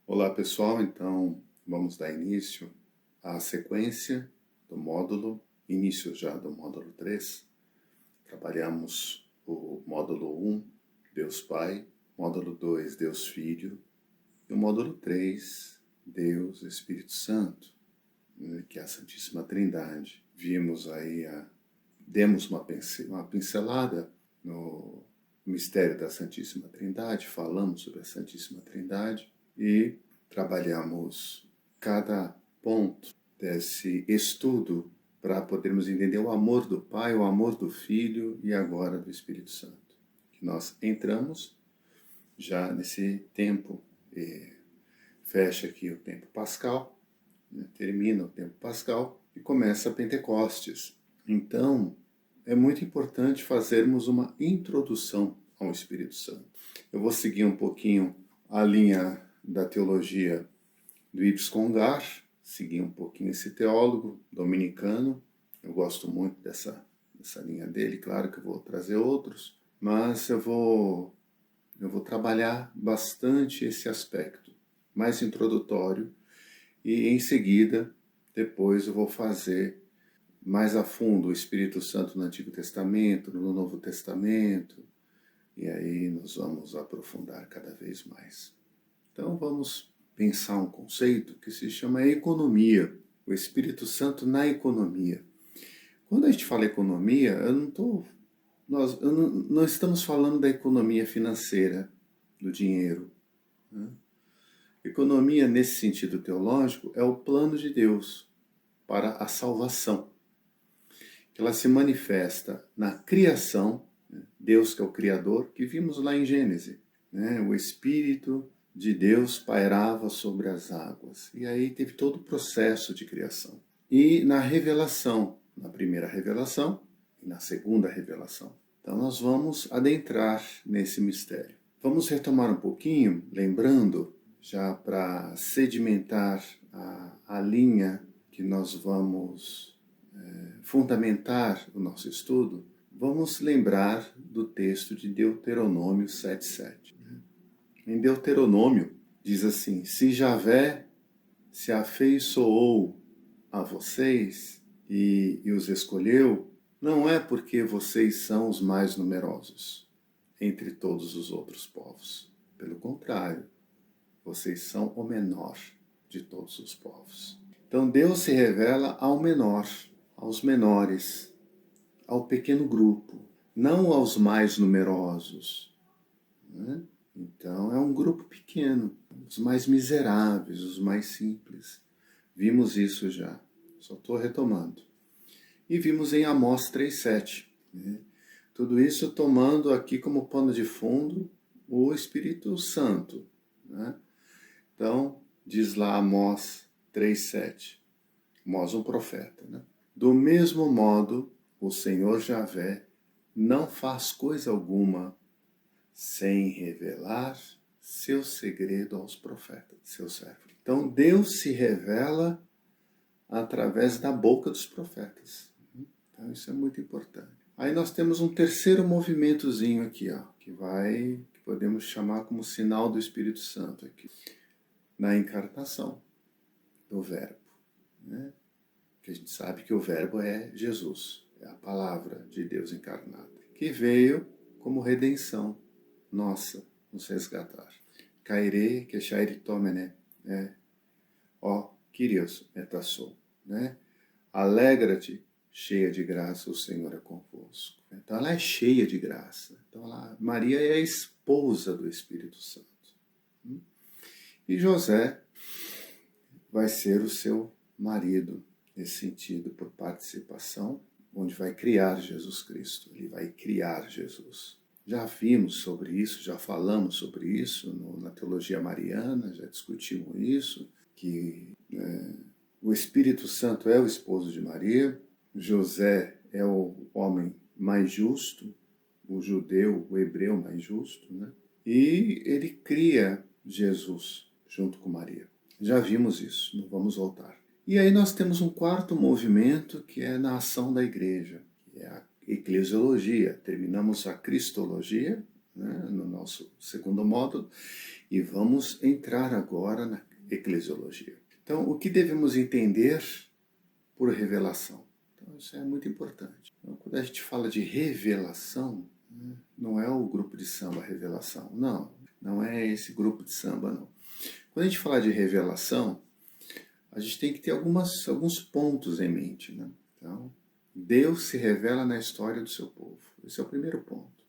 Olá pessoal, então vamos dar início à sequência do módulo, início já do módulo 3. Trabalhamos o módulo 1, Deus Pai, módulo 2, Deus Filho, e o módulo 3, Deus Espírito Santo, que é a Santíssima Trindade. Vimos aí, demos uma pincelada no mistério da Santíssima Trindade, falamos sobre a Santíssima Trindade e trabalhamos cada ponto desse estudo para podermos entender o amor do Pai, o amor do Filho e agora do Espírito Santo. Que nós entramos já nesse tempo, fecha aqui o tempo pascal, termina o tempo pascal e começa Pentecostes. Então, é muito importante fazermos uma introdução ao Espírito Santo. Eu vou seguir um pouquinho a linha da teologia do Yves Congar, seguir um pouquinho esse teólogo dominicano. Eu gosto muito dessa linha dele, claro que eu vou trazer outros, mas eu vou trabalhar bastante esse aspecto mais introdutório e em seguida, depois eu vou fazer mais a fundo o Espírito Santo no Antigo Testamento, no Novo Testamento, e aí nós vamos aprofundar cada vez mais. Então vamos pensar um conceito que se chama economia, o Espírito Santo na economia. Quando a gente fala economia, nós não estamos falando da economia financeira, do dinheiro, né? Economia, nesse sentido teológico, é o plano de Deus para a salvação. Ela se manifesta na criação, Deus que é o Criador, que vimos lá em Gênesis, né? O Espírito de Deus pairava sobre as águas. E aí teve todo o processo de criação. E na revelação, na primeira revelação e na segunda revelação. Então nós vamos adentrar nesse mistério. Vamos retomar um pouquinho, lembrando, já para sedimentar a linha que nós vamos fundamentar o nosso estudo, vamos lembrar do texto de Deuteronômio 7,7. Em Deuteronômio diz assim: se Javé se afeiçoou a vocês e os escolheu, não é porque vocês são os mais numerosos entre todos os outros povos. Pelo contrário, vocês são o menor de todos os povos. Então Deus se revela ao menor, aos menores, ao pequeno grupo, não aos mais numerosos, né? Então é um grupo pequeno, os mais miseráveis, os mais simples. Vimos isso já, só estou retomando. E vimos em Amós 3,7. Né? Tudo isso tomando aqui como pano de fundo o Espírito Santo. Né? Então, diz lá Amós 3,7. Amós, um profeta. Né? Do mesmo modo, o Senhor Javé não faz coisa alguma sem revelar seu segredo aos profetas, seus servos. Então, Deus se revela através da boca dos profetas. Então, isso é muito importante. Aí nós temos um terceiro movimentozinho aqui, ó, que podemos chamar como sinal do Espírito Santo aqui, na encarnação do Verbo, né? Que a gente sabe que o Verbo é Jesus, é a palavra de Deus encarnada, que veio como redenção nossa, nos resgatar. Kaire que shairi tomene, né? Ó, Kyrios etassou, né? Alegra-te, cheia de graça, o Senhor é convosco. Então ela é cheia de graça. Então Maria é a esposa do Espírito Santo. E José vai ser o seu marido, nesse sentido, por participação, onde vai criar Jesus Cristo. Ele vai criar Jesus. Já vimos sobre isso, já falamos sobre isso na teologia mariana, já discutimos isso, que o Espírito Santo é o esposo de Maria, José é o homem mais justo, o judeu, o hebreu mais justo, né? E ele cria Jesus junto com Maria. Já vimos isso, não vamos voltar. E aí nós temos um quarto movimento que é na ação da igreja, que é eclesiologia. Terminamos a cristologia, né, no nosso segundo módulo, e vamos entrar agora na eclesiologia. Então, o que devemos entender por revelação? Então, isso é muito importante. Então, quando a gente fala de revelação, né, não é o grupo de samba Revelação, não é esse grupo de samba, não. Quando a gente fala de revelação, a gente tem que ter alguns pontos em mente, né? Então, Deus se revela na história do seu povo. Esse é o primeiro ponto.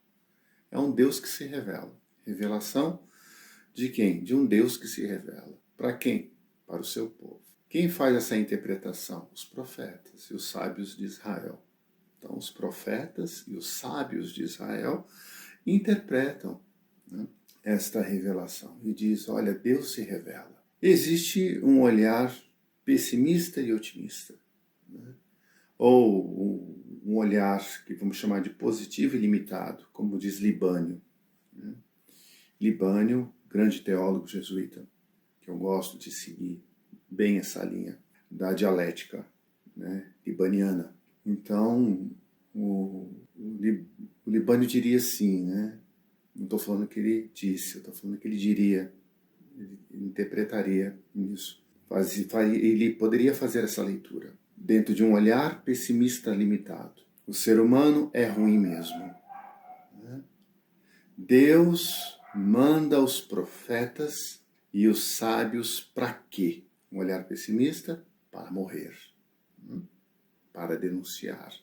É um Deus que se revela. Revelação de quem? De um Deus que se revela. Para quem? Para o seu povo. Quem faz essa interpretação? Os profetas e os sábios de Israel. Então, os profetas e os sábios de Israel interpretam, né, esta revelação e diz: olha, Deus se revela. Existe um olhar pessimista e otimista, né? Ou um olhar que vamos chamar de positivo e limitado, como diz Libânio, né? Libânio, grande teólogo jesuíta, que eu gosto de seguir bem essa linha da dialética, né, libaniana. Então, o Libânio diria assim, né? Não estou falando que ele disse, eu estou falando que ele diria, ele interpretaria isso. Ele poderia fazer essa leitura dentro de um olhar pessimista limitado. O ser humano é ruim mesmo, né? Deus manda os profetas e os sábios para quê? Um olhar pessimista? Para morrer, para denunciar,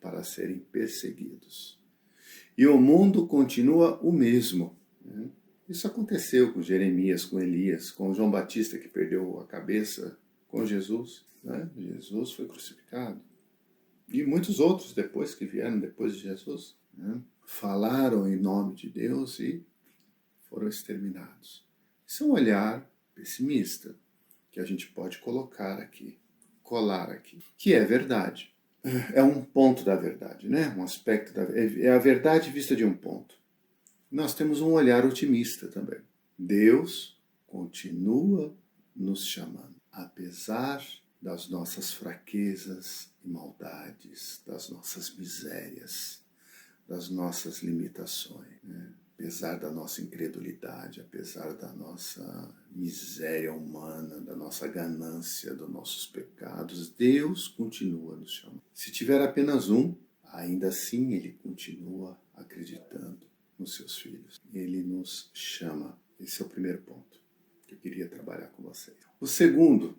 para serem perseguidos. E o mundo continua o mesmo, né? Isso aconteceu com Jeremias, com Elias, com João Batista, que perdeu a cabeça, com Jesus, né? Jesus foi crucificado. E muitos outros depois que vieram depois de Jesus, né, falaram em nome de Deus e foram exterminados. Isso é um olhar pessimista que a gente pode colocar aqui, colar aqui, que é verdade. É um ponto da verdade, né? Um aspecto é a verdade vista de um ponto. Nós temos um olhar otimista também. Deus continua nos chamando, apesar das nossas fraquezas e maldades, das nossas misérias, das nossas limitações, né? Apesar da nossa incredulidade, apesar da nossa miséria humana, da nossa ganância, dos nossos pecados, Deus continua nos chamando. Se tiver apenas um, ainda assim Ele continua acreditando nos seus filhos. Ele nos chama. Esse é o primeiro ponto que eu queria trabalhar com vocês. O segundo,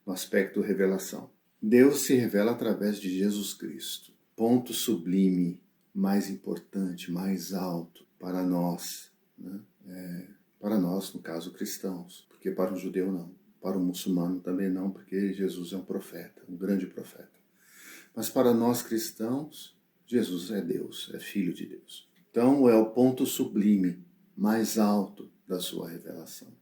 no aspecto revelação. Deus se revela através de Jesus Cristo. Ponto sublime, mais importante, mais alto para nós, né? Para nós, no caso, cristãos, porque para o judeu não, para o muçulmano também não, porque Jesus é um profeta, um grande profeta. Mas para nós cristãos, Jesus é Deus, é Filho de Deus. Então é o ponto sublime, mais alto da sua revelação.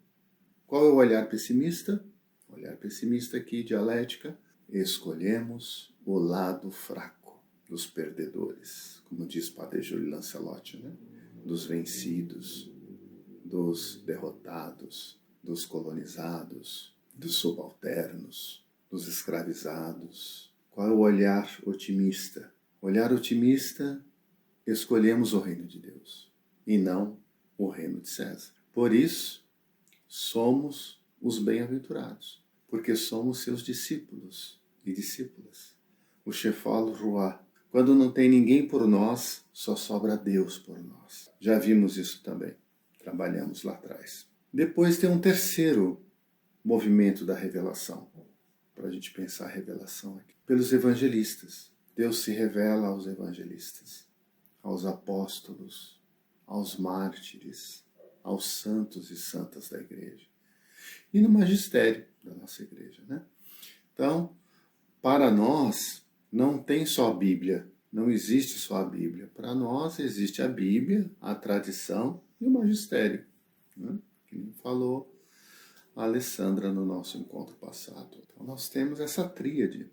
Qual é o olhar pessimista? O olhar pessimista aqui, dialética, escolhemos o lado fraco dos perdedores, como diz Padre Júlio Lancelotti, né? Dos vencidos, dos derrotados, dos colonizados, dos subalternos, dos escravizados. Qual é o olhar otimista? O olhar otimista, escolhemos o reino de Deus e não o reino de César. Por isso, somos os bem-aventurados, porque somos seus discípulos e discípulas. O Cheval Roi. Quando não tem ninguém por nós, só sobra Deus por nós. Já vimos isso também. Trabalhamos lá atrás. Depois tem um terceiro movimento da revelação, para a gente pensar a revelação aqui. Pelos evangelistas. Deus se revela aos evangelistas, aos apóstolos, aos mártires, aos santos e santas da igreja. E no magistério da nossa igreja, né? Então, para nós, não tem só a Bíblia, não existe só a Bíblia. Para nós existe a Bíblia, a tradição e o magistério, né? Que falou a Alessandra no nosso encontro passado. Então nós temos essa tríade,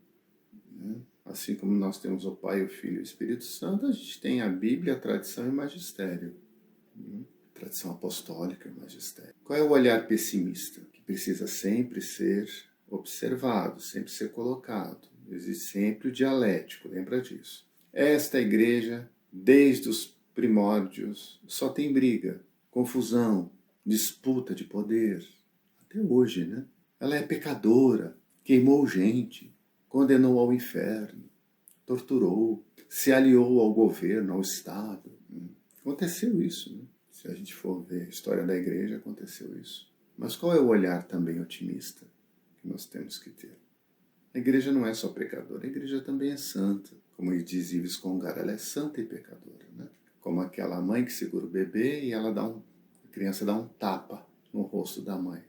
né? Assim como nós temos o Pai, o Filho e o Espírito Santo, a gente tem a Bíblia, a tradição e o magistério, né? Tradição apostólica e magistério. Qual é o olhar pessimista? Que precisa sempre ser observado, sempre ser colocado. Existe sempre o dialético, lembra disso. Esta igreja, desde os primórdios, só tem briga, confusão, disputa de poder. Até hoje, né? Ela é pecadora, queimou gente, condenou ao inferno, torturou, se aliou ao governo, ao Estado. Aconteceu isso, né? Se a gente for ver a história da igreja, aconteceu isso. Mas qual é o olhar também otimista que nós temos que ter? A igreja não é só pecadora, a igreja também é santa. Como diz Yves Congar, ela é santa e pecadora, né? Como aquela mãe que segura o bebê e a criança dá um tapa no rosto da mãe.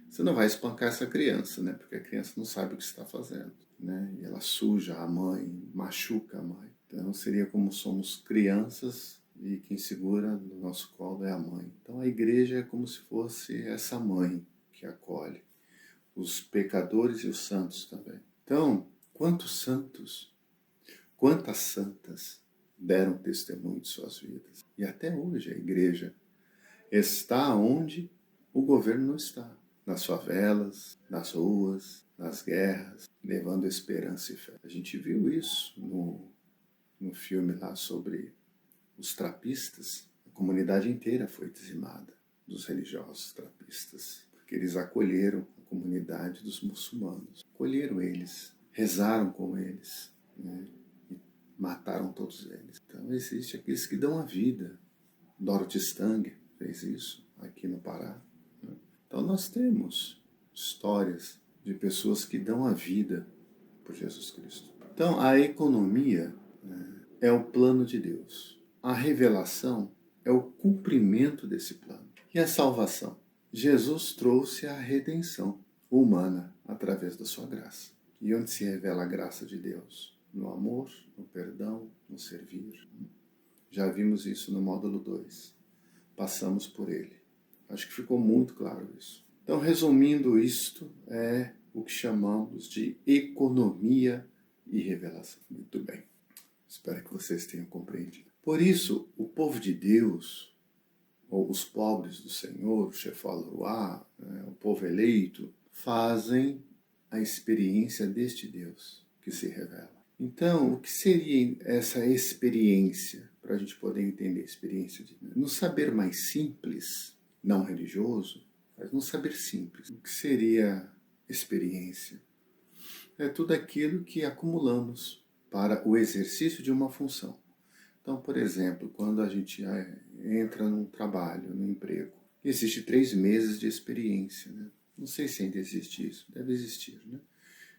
Você não vai espancar essa criança, né? Porque a criança não sabe o que está fazendo, né? E ela suja a mãe, machuca a mãe. Então seria como somos crianças e quem segura no nosso colo é a mãe. Então a igreja é como se fosse essa mãe que acolhe os pecadores e os santos também. Então, quantos santos, quantas santas deram testemunho de suas vidas? E até hoje a igreja está onde o governo não está. Nas favelas, nas ruas, nas guerras, levando esperança e fé. A gente viu isso no filme lá sobre os trapistas. A comunidade inteira foi dizimada dos religiosos trapistas, porque eles acolheram a comunidade dos muçulmanos. Acolheram eles, rezaram com eles, né, e mataram todos eles. Então existe aqueles que dão a vida. Dorothy Stang fez isso aqui no Pará. Então nós temos histórias de pessoas que dão a vida por Jesus Cristo. Então a economia, né, é o plano de Deus. A revelação é o cumprimento desse plano. E a salvação? Jesus trouxe a redenção humana através da sua graça. E onde se revela a graça de Deus? No amor, no perdão, no servir. Já vimos isso no módulo 2. Passamos por ele. Acho que ficou muito claro isso. Então, resumindo isto, é o que chamamos de economia e revelação. Muito bem. Espero que vocês tenham compreendido. Por isso, o povo de Deus, ou os pobres do Senhor, o Shefaloá, né, o povo eleito, fazem a experiência deste Deus que se revela. Então, o que seria essa experiência, para a gente poder entender a experiência de Deus? No saber mais simples, não religioso, mas no saber simples, o que seria experiência? É tudo aquilo que acumulamos para o exercício de uma função. Então, por exemplo, quando a gente entra num trabalho, num emprego, existe 3 meses de experiência, né? Não sei se ainda existe isso, deve existir, né?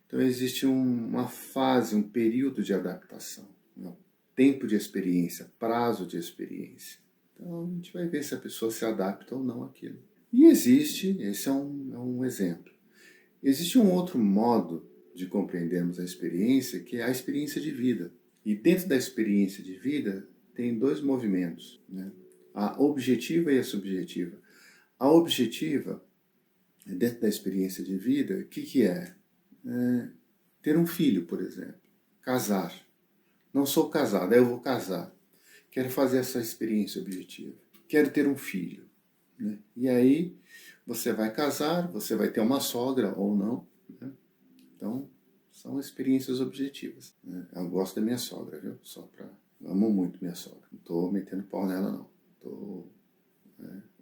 Então existe uma fase, um período de adaptação, né? Tempo de experiência, prazo de experiência. Então a gente vai ver se a pessoa se adapta ou não àquilo. E existe, esse é um exemplo, existe um outro modo de compreendermos a experiência, que é a experiência de vida. E dentro da experiência de vida tem 2 movimentos, né? A objetiva e a subjetiva. A objetiva, dentro da experiência de vida, o que é? Ter um filho, por exemplo. Casar. Não sou casado, aí eu vou casar. Quero fazer essa experiência objetiva. Quero ter um filho, né? E aí você vai casar, você vai ter uma sogra ou não, né? Então, são experiências objetivas, né? Eu gosto da minha sogra, viu? Amo muito minha sogra. Não estou metendo pau nela, não.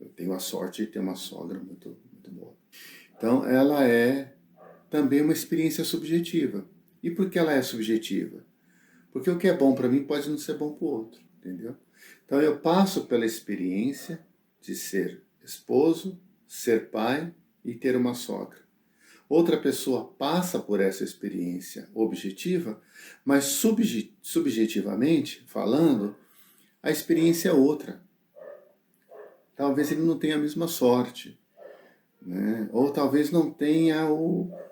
Eu tenho a sorte de ter uma sogra muito, muito boa. Então, ela é também uma experiência subjetiva. E por que ela é subjetiva? Porque o que é bom para mim pode não ser bom para o outro, entendeu? Então eu passo pela experiência de ser esposo, ser pai e ter uma sogra. Outra pessoa passa por essa experiência objetiva, mas subjetivamente falando, a experiência é outra. Talvez ele não tenha a mesma sorte, né? Ou talvez não tenha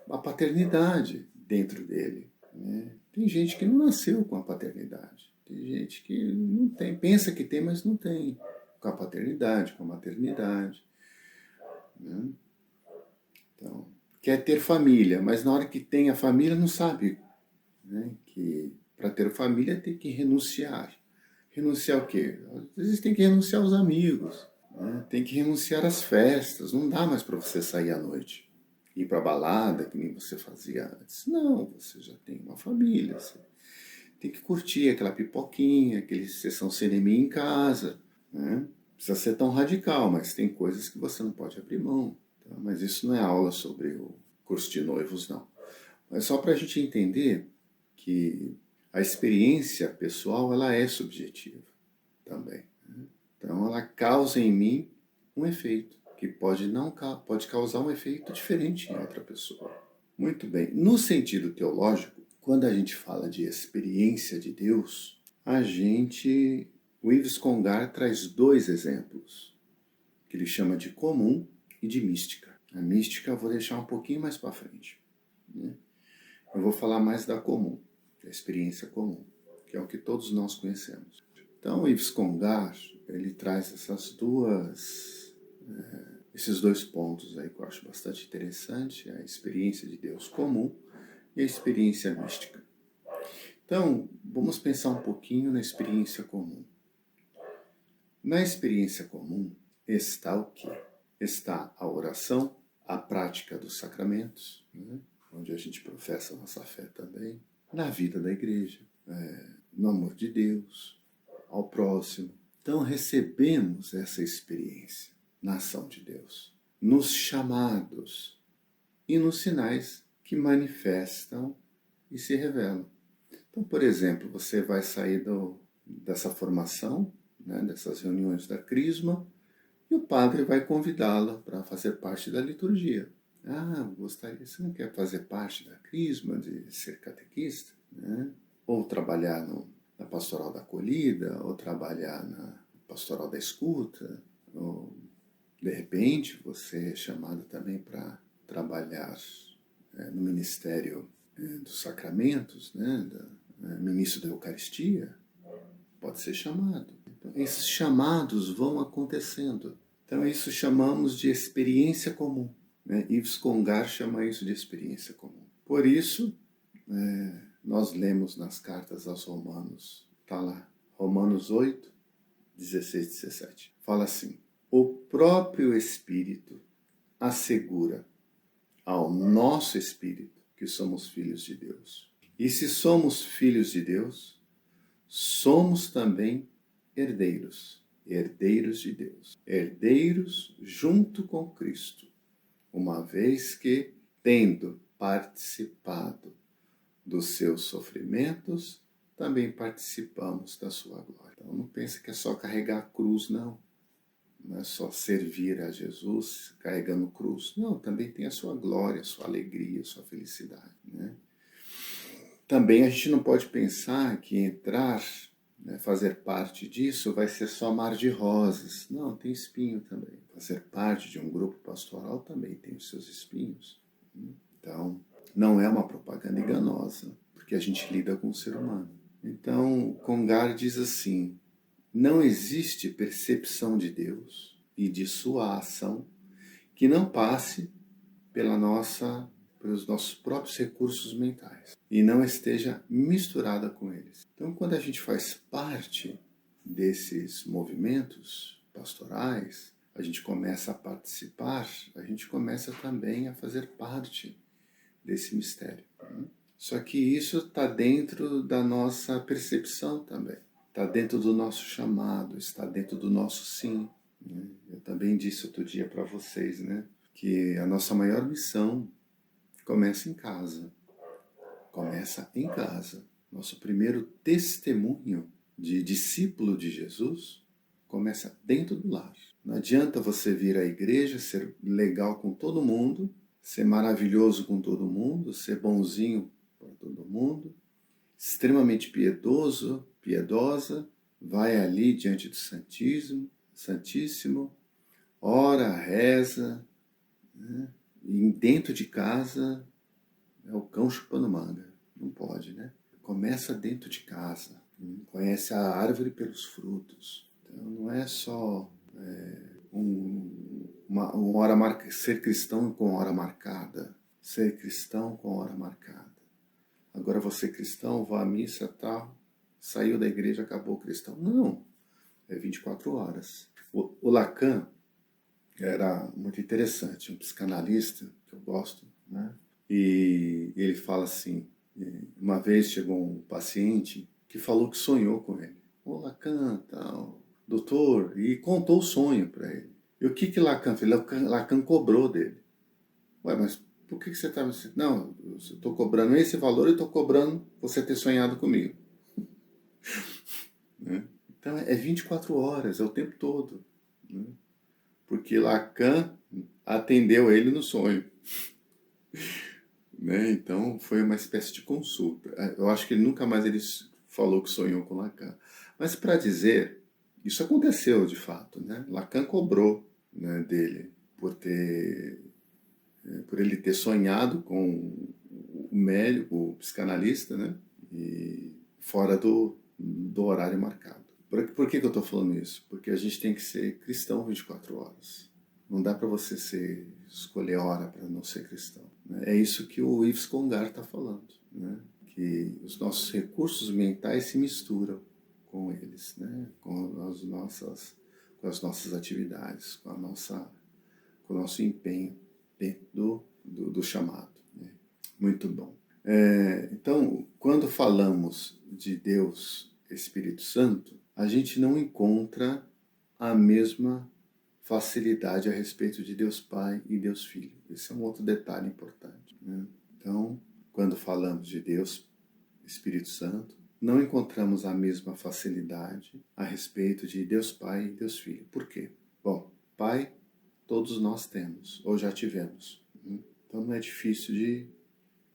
a paternidade dentro dele, né? Tem gente que não nasceu com a paternidade. Tem gente que não tem, pensa que tem, mas não tem. Com a paternidade, com a maternidade, né? Então, quer ter família, mas na hora que tem a família não sabe, né, que para ter família tem que renunciar. Renunciar o quê? Às vezes tem que renunciar aos amigos, né? Tem que renunciar às festas. Não dá mais para você sair à noite, ir para balada, que nem você fazia antes. Não, você já tem uma família. Você tem que curtir aquela pipoquinha, aquele sessão cinema em casa, né? Não precisa ser tão radical, mas tem coisas que você não pode abrir mão. Tá? Mas isso não é aula sobre o curso de noivos, não. Mas só para a gente entender que a experiência pessoal ela é subjetiva também. Né? Então ela causa em mim um efeito que pode causar um efeito diferente em outra pessoa. Muito bem. No sentido teológico, quando a gente fala de experiência de Deus, o Yves Congar traz dois exemplos, que ele chama de comum e de mística. A mística eu vou deixar um pouquinho mais para frente, né? Eu vou falar mais da comum, da experiência comum, que é o que todos nós conhecemos. Então, Yves Congar, ele traz esses dois pontos aí que eu acho bastante interessante, a experiência de Deus comum e a experiência mística. Então, vamos pensar um pouquinho na experiência comum. Na experiência comum está o quê? Está a oração, a prática dos sacramentos, né? Onde a gente professa a nossa fé também, na vida da igreja, no amor de Deus, ao próximo. Então recebemos essa experiência na ação de Deus, nos chamados e nos sinais que manifestam e se revelam. Então, por exemplo, você vai sair dessa formação, né, dessas reuniões da Crisma, e o padre vai convidá-la para fazer parte da liturgia. Ah, gostaria, você não quer fazer parte da Crisma, de ser catequista? Né? Ou trabalhar na pastoral da acolhida, ou trabalhar na pastoral da escuta, ou de repente você é chamado também para trabalhar no ministério dos sacramentos, né, ministro da Eucaristia, pode ser chamado. Então, esses chamados vão acontecendo. Então, isso chamamos de experiência comum. Né? Yves Congar chama isso de experiência comum. Por isso, nós lemos nas cartas aos Romanos, está lá, Romanos 8, 16, 17. Fala assim: o próprio Espírito assegura ao nosso Espírito que somos filhos de Deus. E se somos filhos de Deus, somos também herdeiros, herdeiros de Deus, herdeiros junto com Cristo, uma vez que, tendo participado dos seus sofrimentos, também participamos da sua glória. Então não pense que é só carregar a cruz, não. Não é só servir a Jesus carregando cruz. Não, também tem a sua glória, a sua alegria, a sua felicidade. Né? Também a gente não pode pensar que entrar, né, fazer parte disso vai ser só mar de rosas. Não, tem espinho também. Fazer parte de um grupo pastoral também tem os seus espinhos. Então, não é uma propaganda enganosa, porque a gente lida com o ser humano. Então, Congar diz assim: não existe percepção de Deus e de sua ação que não passe pelos nossos próprios recursos mentais e não esteja misturada com eles. Então, quando a gente faz parte desses movimentos pastorais, a gente começa a participar, a gente começa também a fazer parte desse mistério. Só que isso está dentro da nossa percepção também. Está dentro do nosso chamado, está dentro do nosso sim. Eu também disse outro dia para vocês, né, que a nossa maior missão começa em casa. Começa em casa. Nosso primeiro testemunho de discípulo de Jesus começa dentro do lar. Não adianta você vir à igreja, ser legal com todo mundo, ser maravilhoso com todo mundo, ser bonzinho para todo mundo, extremamente piedoso, piedosa, vai ali diante do Santíssimo, ora, reza, né? E dentro de casa é o cão chupando manga. Não pode, né? Começa dentro de casa. Conhece a árvore pelos frutos. Então não é só ser cristão com hora marcada. Ser cristão com hora marcada. Agora você cristão, vá à missa, tal, saiu da igreja, acabou cristão. Não, é 24 horas. O Lacan era muito interessante, um psicanalista que eu gosto, né? E ele fala assim, Uma vez chegou um paciente que falou que sonhou com ele. Ô Lacan, tal, doutor, e contou o sonho para ele. E o que Lacan fez? Lacan cobrou dele. Ué, mas por que você estava assim? Não, eu estou cobrando esse valor e estou cobrando você ter sonhado comigo. Né? Então é 24 horas, é o tempo todo. Né? Porque Lacan atendeu ele no sonho. Né? Então foi uma espécie de consulta. Eu acho que nunca mais ele falou que sonhou com Lacan. Mas para dizer, isso aconteceu de fato. Né? Lacan cobrou, né, dele por ele ter sonhado com o médico, o psicanalista, né? E fora do horário marcado. Por que eu estou falando isso? Porque a gente tem que ser cristão 24 horas. Não dá para você escolher hora para não ser cristão. Né? É isso que o Yves Congar está falando. Né? Que os nossos recursos mentais se misturam com eles, né? com as nossas atividades, com o nosso empenho dentro do chamado. Né? Muito bom. Então, quando falamos de Deus Espírito Santo, a gente não encontra a mesma facilidade a respeito de Deus Pai e Deus Filho. Esse é um outro detalhe importante. Né? Então, quando falamos de Deus Espírito Santo, não encontramos a mesma facilidade a respeito de Deus Pai e Deus Filho. Por quê? Bom, Pai todos nós temos, ou já tivemos. Então não é difícil de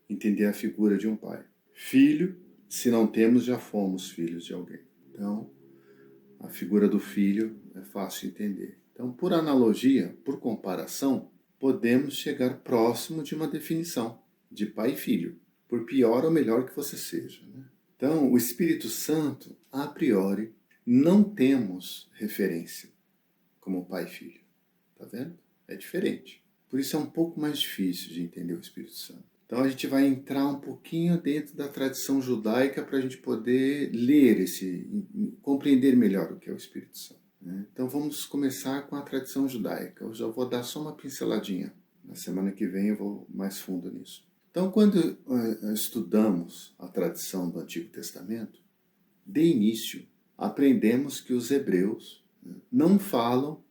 entender a figura de um pai. Filho, se não temos, já fomos filhos de alguém. Então, a figura do filho é fácil de entender. Então, por analogia, por comparação, podemos chegar próximo de uma definição de pai e filho, por pior ou melhor que você seja. Né? Então, o Espírito Santo, a priori, não temos referência como pai e filho. Tá vendo? É diferente. Por isso é um pouco mais difícil de entender o Espírito Santo. Então a gente vai entrar um pouquinho dentro da tradição judaica para a gente poder ler compreender melhor o que é o Espírito Santo. Né? Então vamos começar com a tradição judaica. Eu já vou dar só uma pinceladinha. Na semana que vem eu vou mais fundo nisso. Então quando estudamos a tradição do Antigo Testamento, de início aprendemos que os hebreus não falam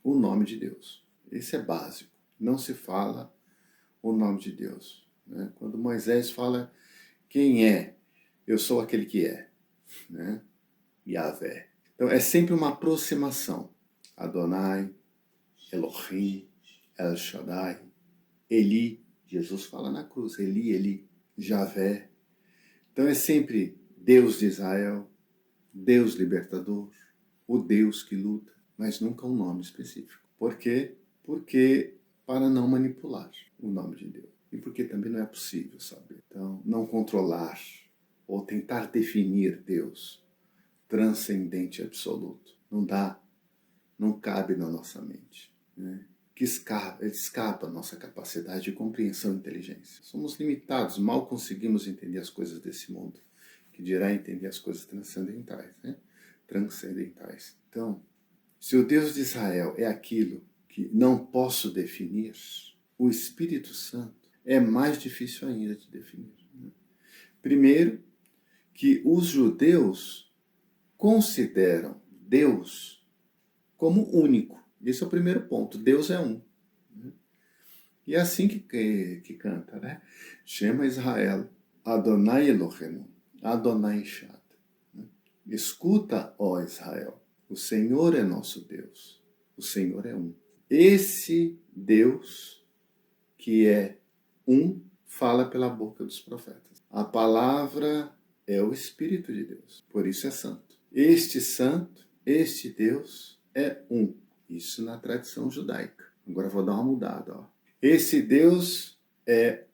o nome de Deus. Esse é básico. Não se fala o nome de Deus. Né? Quando Moisés fala quem é, eu sou aquele que é. Né? Yahvé. Então é sempre uma aproximação. Adonai, Elohim, El Shaddai, Eli. Jesus fala na cruz, Eli, Eli, Javé. Então é sempre Deus de Israel, Deus libertador, o Deus que luta, mas nunca um nome específico. Por quê? Porque para não manipular o nome de Deus. E porque também não é possível saber. Então, não controlar ou tentar definir Deus transcendente e absoluto. Não dá, não cabe na nossa mente. Né? Que escapa a nossa capacidade de compreensão e inteligência. Somos limitados, mal conseguimos entender as coisas desse mundo, que dirá entender as coisas transcendentais. Né? Transcendentais. Então, se o Deus de Israel é aquilo que não posso definir, o Espírito Santo é mais difícil ainda de definir. Né? Primeiro, que os judeus consideram Deus como único. Esse é o primeiro ponto. Deus é um. Né? E é assim que canta, né? Shema Israel, Adonai Elohenu, Adonai Echad. Né? Escuta, ó Israel, o Senhor é nosso Deus. O Senhor é um. Esse Deus que é um fala pela boca dos profetas. A palavra é o Espírito de Deus. Por isso é santo. Este santo, este Deus é um. Isso na tradição judaica. Agora vou dar uma mudada. Ó. Esse Deus é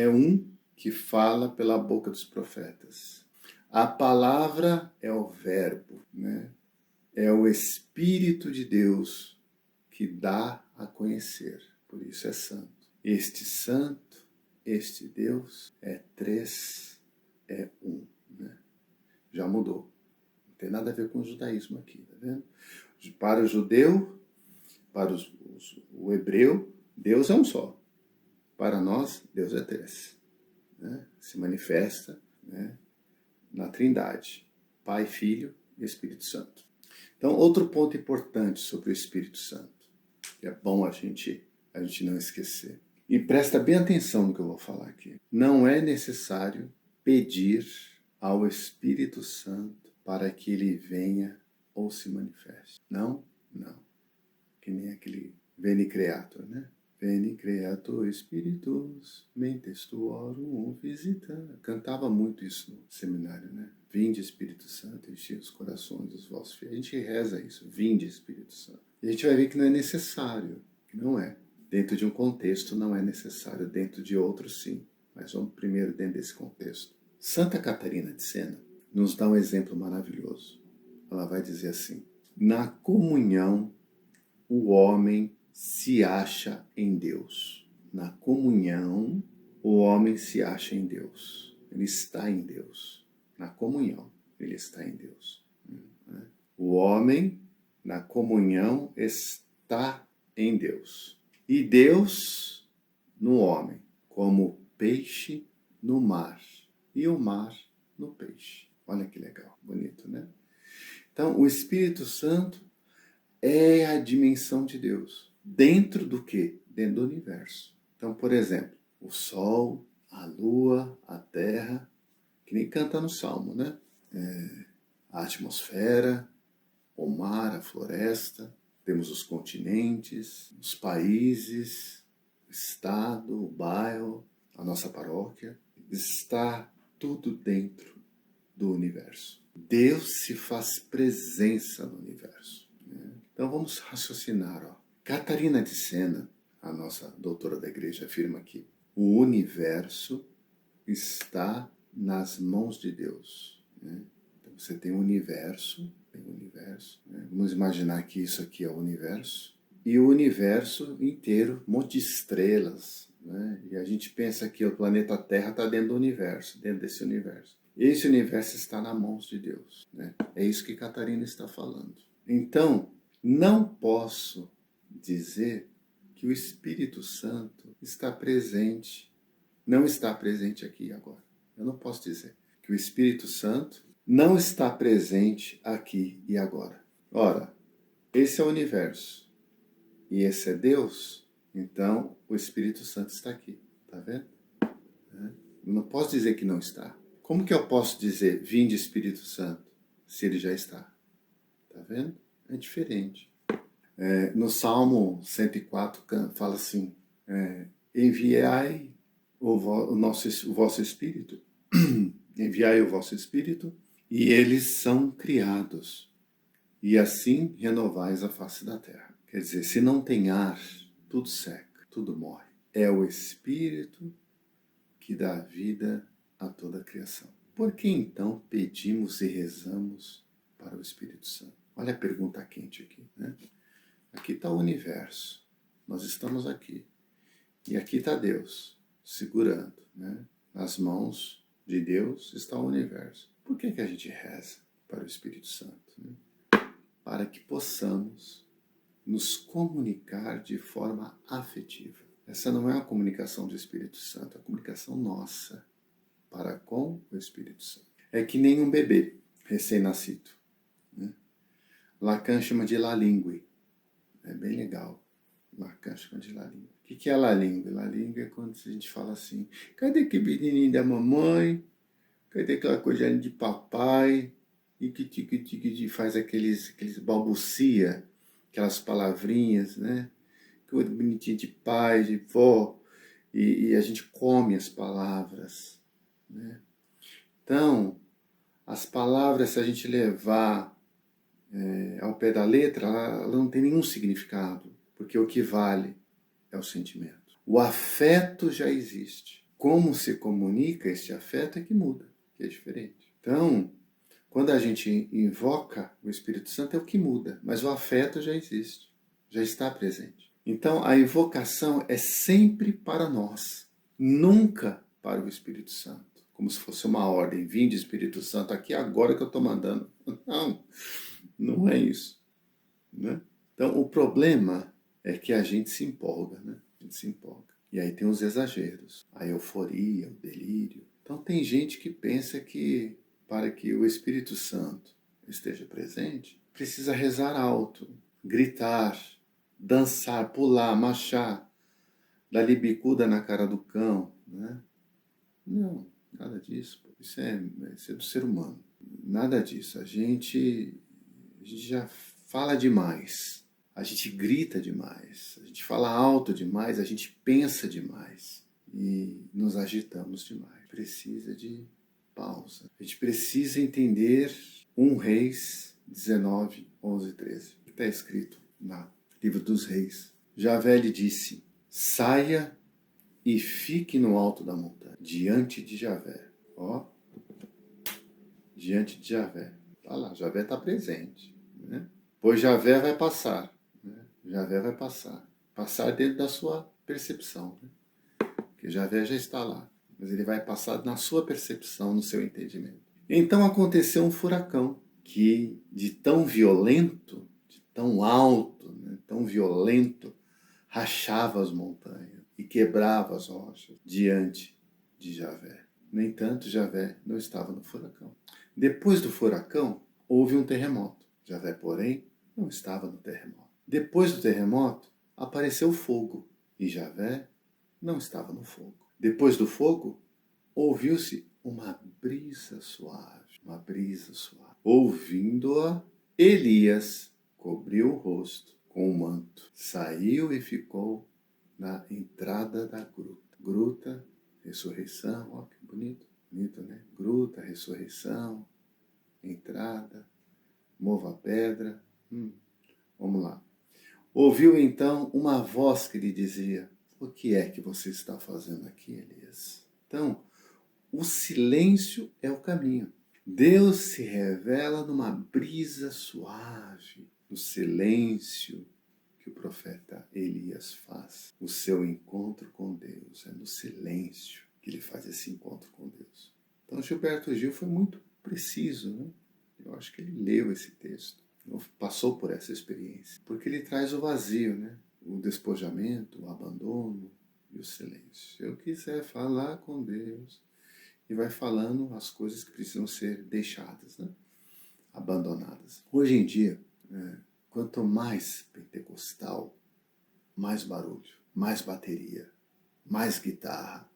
um que fala pela boca dos profetas. A palavra é o verbo, né? É o Espírito de Deus que dá a conhecer. Por isso é santo. Este santo, este Deus é três, é um. Né? Já mudou. Não tem nada a ver com o judaísmo aqui, tá vendo? Para o judeu, para o hebreu, Deus é um só. Para nós, Deus é três. né? Se manifesta, né, na Trindade, Pai, Filho e Espírito Santo. Então, outro ponto importante sobre o Espírito Santo, que é bom a gente não esquecer. E presta bem atenção no que eu vou falar aqui. Não é necessário pedir ao Espírito Santo para que ele venha ou se manifeste. Não, não. Que nem aquele Veni Creator, né? Veni Creator Spiritus, mentes tuorum visita. Cantava muito isso no seminário, né? Vinde Espírito Santo, enche os corações dos vossos fiéis. A gente reza isso, vinde Espírito Santo. E a gente vai ver que não é necessário, que não é. Dentro de um contexto não é necessário, dentro de outro sim. Mas vamos primeiro dentro desse contexto. Santa Catarina de Sena nos dá um exemplo maravilhoso. Ela vai dizer assim: na comunhão o homem se acha em Deus. Na comunhão o homem se acha em Deus. Ele está em Deus. Na comunhão ele está em Deus. O homem na comunhão está em Deus. E Deus no homem, como peixe no mar, e o mar no peixe. Olha que legal, bonito, né? Então, o Espírito Santo é a dimensão de Deus. Dentro do quê? Dentro do universo. Então, por exemplo, o Sol, a Lua, a Terra, que nem canta no Salmo, né? A atmosfera, o mar, a floresta, temos os continentes, os países, o estado, o bairro, a nossa paróquia. Está tudo dentro do universo. Deus se faz presença no universo. Então vamos raciocinar. Ó. Catarina de Sena, a nossa doutora da igreja, afirma que o universo está nas mãos de Deus. Então você tem o universo, né? Vamos imaginar que isso aqui é o universo, e o universo inteiro, um monte de estrelas, né? E a gente pensa que o planeta Terra está dentro do universo, dentro desse universo. Esse universo está nas mãos de Deus, né? É isso que Catarina está falando. Então, não posso dizer que o Espírito Santo está presente, não está presente aqui e agora. Eu não posso dizer que o Espírito Santo não está presente aqui e agora. Ora, esse é o universo e esse é Deus, então o Espírito Santo está aqui, tá vendo? Eu não posso dizer que não está. Como que eu posso dizer vinde Espírito Santo se ele já está? Tá vendo? É diferente. No Salmo 104 fala assim, enviai o vosso Espírito, enviai o vosso Espírito, e eles são criados, e assim renovais a face da terra. Quer dizer, se não tem ar, tudo seca, tudo morre. É o Espírito que dá vida a toda a criação. Por que então pedimos e rezamos para o Espírito Santo? Olha a pergunta quente aqui, né? Aqui está o universo, nós estamos aqui. E aqui está Deus, segurando, né? Nas mãos de Deus está o universo. Por que a gente reza para o Espírito Santo? Né? Para que possamos nos comunicar de forma afetiva. Essa não é a comunicação do Espírito Santo, é a comunicação nossa para com o Espírito Santo. É que nem um bebê recém-nascido. Né? Lacan chama de la lingue. É bem legal. Lacan chama de la lingue. O que é la lingue? La lingue é quando a gente fala assim, cadê aquele menininho da mamãe? Cadê aquela coisinha de papai? E que faz aqueles balbucia, aquelas palavrinhas, né? Coisa bonitinha de pai, de vó. E a gente come as palavras, né? Então, as palavras, se a gente levar ao pé da letra, ela não tem nenhum significado, porque o que vale é o sentimento. O afeto já existe. Como se comunica esse afeto é que muda, que é diferente. Então, quando a gente invoca o Espírito Santo é o que muda, mas o afeto já existe, já está presente. Então, a invocação é sempre para nós, nunca para o Espírito Santo. Como se fosse uma ordem, vinde Espírito Santo aqui agora que eu estou mandando. Não, não é isso. Né? Então, o problema é que a gente se empolga, né? A gente se empolga. E aí tem os exageros, a euforia, o delírio. Então tem gente que pensa que para que o Espírito Santo esteja presente, precisa rezar alto, gritar, dançar, pular, marchar, dar libicuda na cara do cão, né? Não, nada disso. Isso é do ser humano. Nada disso. A gente já fala demais. A gente grita demais. A gente fala alto demais. A gente pensa demais. E nos agitamos demais. Precisa de pausa. A gente precisa entender 1 Reis 19, 11 e 13. Está escrito no livro dos Reis. Javé lhe disse: saia e fique no alto da montanha, diante de Javé. Ó, diante de Javé. Tá lá, Javé está presente, né? Pois Javé vai passar, né? Javé vai passar. Passar dentro da sua percepção, né? Porque Javé já está lá, mas ele vai passar na sua percepção, no seu entendimento. Então aconteceu um furacão que, de tão violento, de tão alto, né, tão violento, rachava as montanhas e quebrava as rochas diante de Javé. No entanto, Javé não estava no furacão. Depois do furacão, houve um terremoto. Javé, porém, não estava no terremoto. Depois do terremoto, apareceu fogo e Javé não estava no fogo. Depois do fogo, ouviu-se uma brisa suave, uma brisa suave. Ouvindo-a, Elias cobriu o rosto com o manto, saiu e ficou na entrada da gruta. Gruta, ressurreição, ó que bonito, bonito, né? Gruta, ressurreição, entrada, mova a pedra. Vamos lá. Ouviu então uma voz que lhe dizia: o que é que você está fazendo aqui, Elias? Então, o silêncio é o caminho. Deus se revela numa brisa suave, no silêncio que o profeta Elias faz. O seu encontro com Deus é no silêncio que ele faz esse encontro com Deus. Então Gilberto Gil foi muito preciso, né? Eu acho que ele leu esse texto, passou por essa experiência, porque ele traz o vazio, né? O despojamento, o abandono e o silêncio. Se eu quiser falar com Deus, e vai falando as coisas que precisam ser deixadas, né? Abandonadas. Hoje em dia, quanto mais pentecostal, mais barulho, mais bateria, mais guitarra,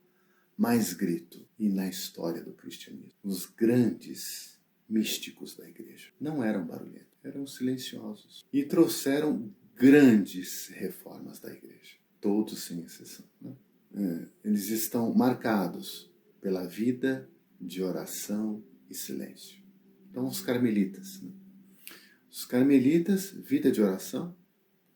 mais grito. E na história do cristianismo, os grandes místicos da igreja não eram barulhentos, eram silenciosos e trouxeram grandes reformas da igreja, todos sem exceção, né? Eles estão marcados pela vida de oração e silêncio. Então, os carmelitas, né? Os carmelitas, vida de oração,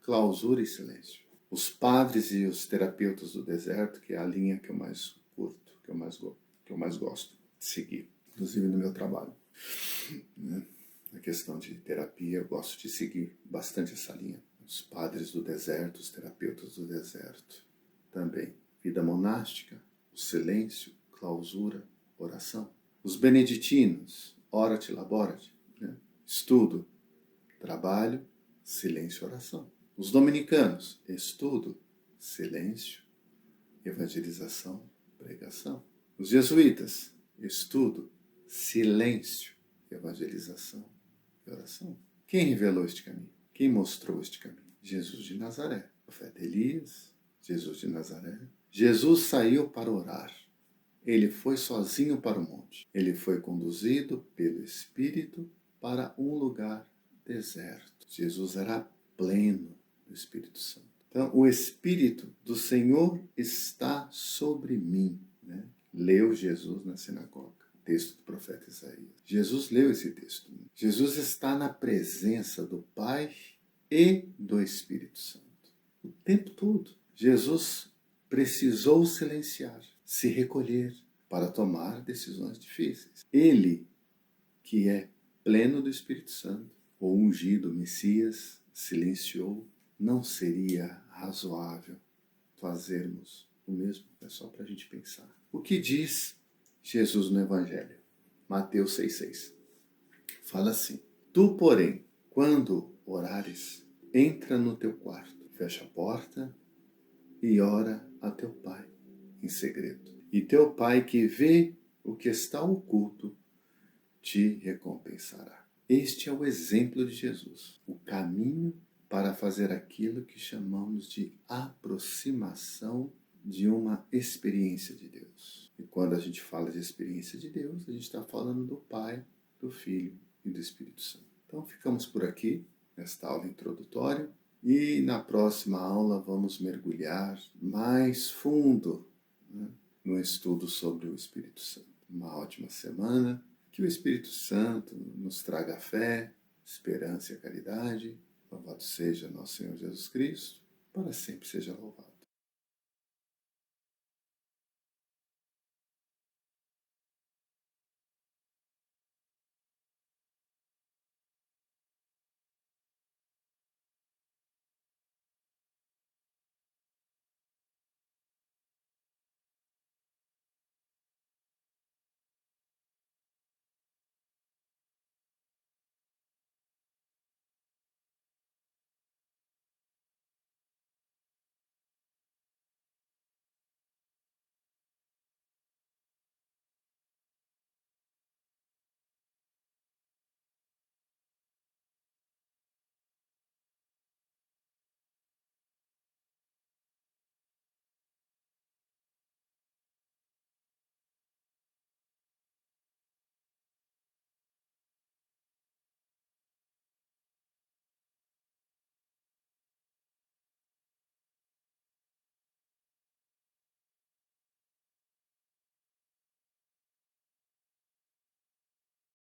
clausura e silêncio. Os padres e os terapeutas do deserto, que é a linha que eu mais curto, que eu mais gosto de seguir, inclusive no meu trabalho, né? Na questão de terapia, eu gosto de seguir bastante essa linha. Os padres do deserto, os terapeutas do deserto, também. Vida monástica, o silêncio, clausura, oração. Os beneditinos, ora-te, labora-te, né? Estudo, trabalho, silêncio, oração. Os dominicanos, estudo, silêncio, evangelização, pregação. Os jesuítas, estudo, silêncio, evangelização e oração. Quem revelou este caminho? Quem mostrou este caminho? Jesus de Nazaré, profeta Elias, Jesus de Nazaré. Jesus saiu para orar. Ele foi sozinho para o monte. Ele foi conduzido pelo Espírito para um lugar deserto. Jesus era pleno do Espírito Santo. Então, o Espírito do Senhor está sobre mim, né? Leu Jesus na sinagoga, texto do profeta Isaías. Jesus leu esse texto. Jesus está na presença do Pai e do Espírito Santo o tempo todo. Jesus precisou silenciar, se recolher para tomar decisões difíceis. Ele, que é pleno do Espírito Santo, o ungido Messias, silenciou. Não seria razoável fazermos o mesmo? É só para a gente pensar. O que diz Jesus no Evangelho? Mateus 6,6. Fala assim: tu, porém, quando orares, entra no teu quarto, fecha a porta e ora a teu Pai em segredo. E teu Pai que vê o que está oculto te recompensará. Este é o exemplo de Jesus, o caminho para fazer aquilo que chamamos de aproximação de uma experiência de Deus. E quando a gente fala de experiência de Deus, a gente está falando do Pai, do Filho e do Espírito Santo. Então ficamos por aqui, nesta aula introdutória, e na próxima aula vamos mergulhar mais fundo, né, no estudo sobre o Espírito Santo. Uma ótima semana, que o Espírito Santo nos traga fé, esperança e caridade. Louvado seja nosso Senhor Jesus Cristo, para sempre seja louvado.